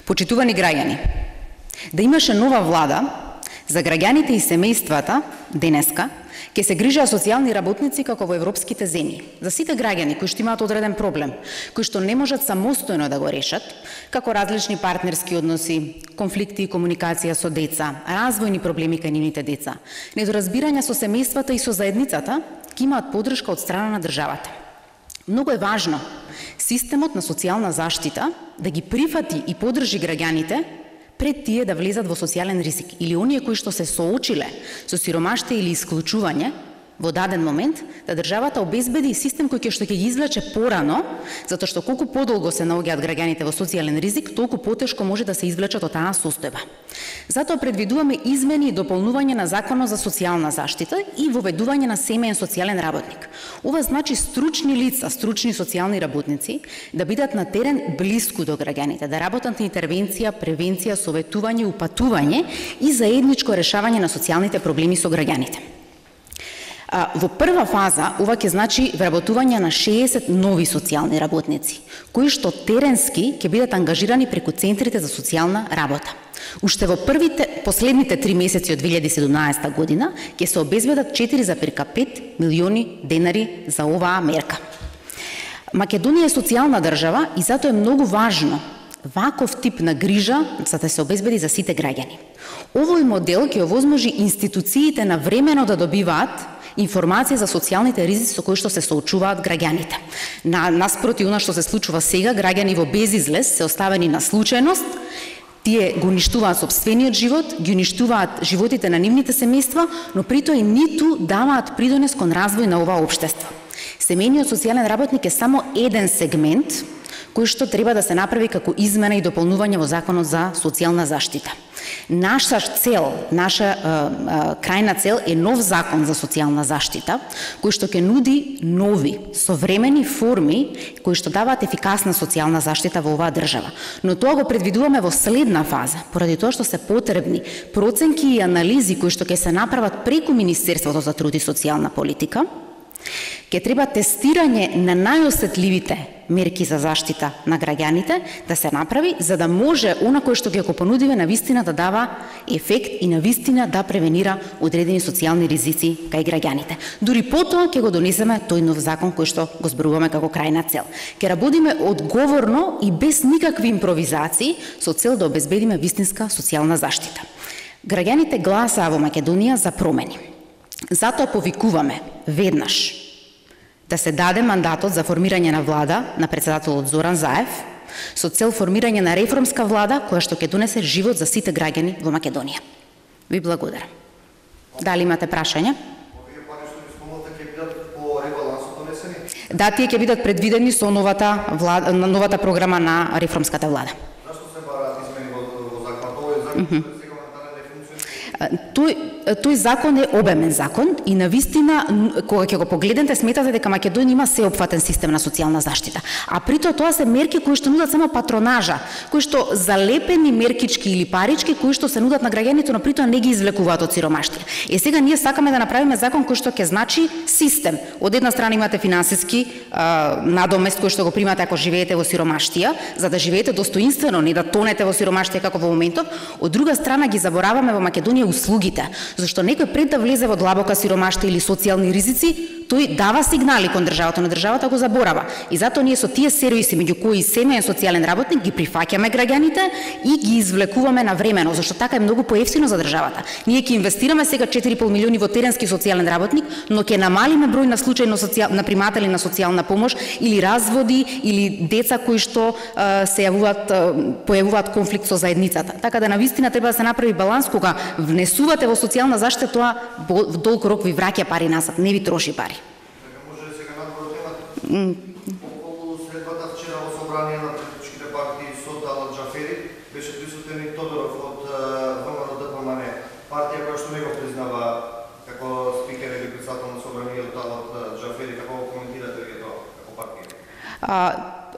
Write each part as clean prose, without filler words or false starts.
Почитувани граѓани, да имаше нова влада, за граѓаните и семејствата денеска ќе се грижаа социјални работници како во европските земји. За сите граѓани кои што имаат одреден проблем, кои што не можат самостојно да го решат, како различни партнерски односи, конфликти и комуникација со деца, развојни проблеми кај нивните деца, недоразбирања со семејствата и со заедницата, ќе имаат поддршка од страна на државата. Многу е важно системот на социјална заштита да ги прифати и поддржи граѓаните пред тие да влезат во социјален ризик или оние кои што се соочиле со сиромаштво или исклучување во даден момент, да државата обезбеди систем кој што ќе ги извлече порано, затоа што колку подолго се наоѓаат граѓаните во социјален ризик, толку потешко може да се извлечат од таа состојба. Затоа предвидуваме измени и дополнување на Законот за социјална заштита и воведување на семеен социјален работник. Ова значи стручни лица, стручни социјални работници да бидат на терен блиску до граѓаните, да работат на интервенција, превенција, советување, упатување и заедничко решавање на социјалните проблеми со граѓаните. Во прва фаза, ова ќе значи вработување на 60 нови социјални работници, кои што теренски ќе бидат ангажирани преку центрите за социјална работа. Уште во последните 3 месеци од 2017 година ќе се обезбедат 4,5 милиони денари за оваа мерка. Македонија е социјална држава и затоа е многу важно ваков тип на грижа за да се обезбеди за сите граѓани. Овој модел ќе овозможи институциите на времено да добиваат информација за социјалните ризици со кои што се соочуваат граѓаните. Наспроти она што се случува сега, граѓани во безизлез се оставени на случајност, тие го уништуваат сопствениот живот, ги уништуваат животите на нивните семејства, но при тоа и ниту даваат придонес кон развој на ова општество. Семејниот социјален работник е само еден сегмент кој што треба да се направи како измена и дополнување во Законот за социјална заштита. Наша цел, крајна цел е нов закон за социјална заштита, кој што ќе нуди нови, современи форми кои што даваат ефикасна социјална заштита во оваа држава. Но тоа го предвидуваме во следна фаза, поради тоа што се потребни проценки и анализи кои што ќе се направат преку Министерството за труд и социјална политика, ќе треба тестирање на најосетливите мерки за заштита на граѓаните да се направи, за да може она кое што ќе го понудиме навистина да дава ефект и навистина да превенира одредени социјални ризици кај граѓаните. Дури потоа ќе го донесеме тој нов закон кој што го зборуваме како крајна цел. Ќе работиме одговорно и без никакви импровизации со цел да обезбедиме вистинска социјална заштита. Граѓаните гласаа во Македонија за промени. Затоа повикуваме веднаш да се даде мандатот за формирање на влада на претседателот Зоран Заев со цел формирање на реформска влада која што ќе донесе живот за сите граѓани во Македонија. Ви благодарам. Дали имате прашања? Овие пари што ги спомнате ќе бидат по ребалансот донесени? Да, тие ќе бидат предвидени со новата програма на реформската влада. Зашто се бараат измени во законот? Овој закон Тој закон е обемен закон и навистина, кога ќе го погледнете, сметате дека Македонија има сеопфатен систем на социјална заштита. А при тоа се мерки кои што нудат само патронажа, кои што залепени меркички или парички, кои што се нудат на граѓаните, но при тоа не ги извлекуваат од сиромаштво. Сега ние сакаме да направиме закон кој што ќе значи систем. Од една страна имате финансиски надомест кој што го примате ако живеете во сиромаштија, за да живеете достоинствено, не да тонете во сиромаштија како во моментов. Од друга страна ги забораваме во Македонија услугите, зашто некој пред да влезе во длабока сиромаштво или социјални ризици, тој дава сигнали кон државата, но државата го заборава. И затоа ние со тие сервиси, меѓу кои семеен социјален работник, ги прифаќаме граѓаните и ги извлекуваме на времено, зашто така е многу поевтино за државата. Ние ќе инвестираме сега 4,5 милиони во теренски социјален работник, но ќе намалиме број на случајно на приматели на социјална помош или разводи или деца кои што појавуваат конфликт со заедницата. Така да навистина треба да се направи баланс кога внесувате во социјална заштита, тоа во долг рок ви враќа пари назад, не ви троши пари. Може сега надвор темата? Околу средбата вчера во собрание на политичките партии со Талат Џафери беше присутен и Тодоров од ВМРО-ДПМН, партија која што не го признава како спикер или председател на собранието Талат Џафери. Како го коментирате вие тоа како партија?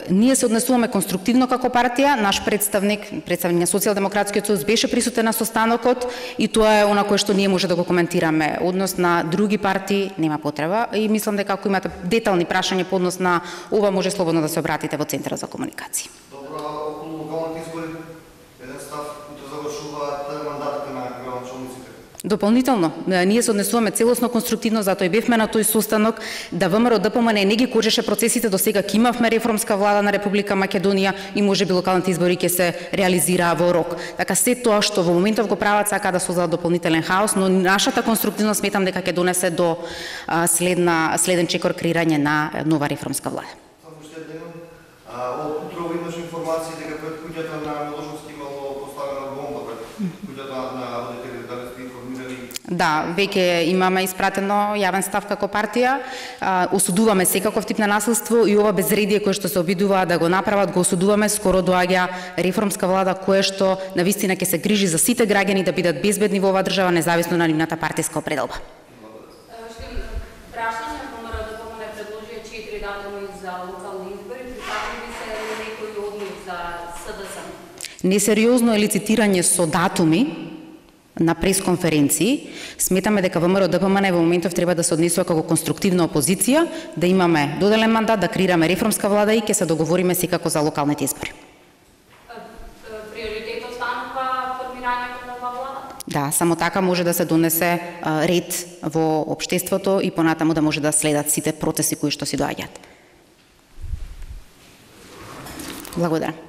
Ние се однесуваме конструктивно како партија. Наш представник на Социјалдемократскиот сојуз беше присутен на состанокот и тоа е она кое што ние може да го коментираме. Однос на други партии нема потреба и мислам дека ако имате детални прашања по однос на ова, може слободно да се обратите во Центарот за комуникација. Добро, околу локалните избори? Дополнително, ние се однесуваме целосно конструктивно, затоа и бевме на тој состанок да ВМРО ДПМН не ги кочеше процесите, до сега ќе имавме реформска влада на Република Македонија и можеби локалните избори ќе се реализираа во рок. Така се тоа што во моментов го прават сака да создадат дополнителен хаос, но нашата конструктивност сметам дека ќе донесе до следен чекор креирање на нова реформска влада. Само уште еден, од утро имаш информации дека пред куќата на Милошовски имало поставена бомба пред куќата на родителите, дали сте информирани? Да, веќе имаме испратено јавен став како партија, осудуваме секаков тип на насилство и ова безредие кое што се обидуваат да го направат, го осудуваме. Скоро доаѓа реформска влада која што навистина ќе се грижи за сите граѓани да бидат безбедни во оваа држава, независно на нивната партиска определба. Прашање ВМРО ДПМН предложија 4 датуми за локални избори, прифатливи се некои од нив за СДСМ? Несериозно е лицитирање со датуми на пресконференции. Сметаме дека ВМРО ДПМН во моментов треба да се однесува како конструктивна опозиција, да имаме доделен мандат, да креираме реформска влада и ќе се договориме секако за локалните избори. Приоритет останува формирањето на оваа влада? Да, само така може да се донесе ред во општеството и понатаму да може да следат сите процеси кои што си доаѓаат. Благодарам.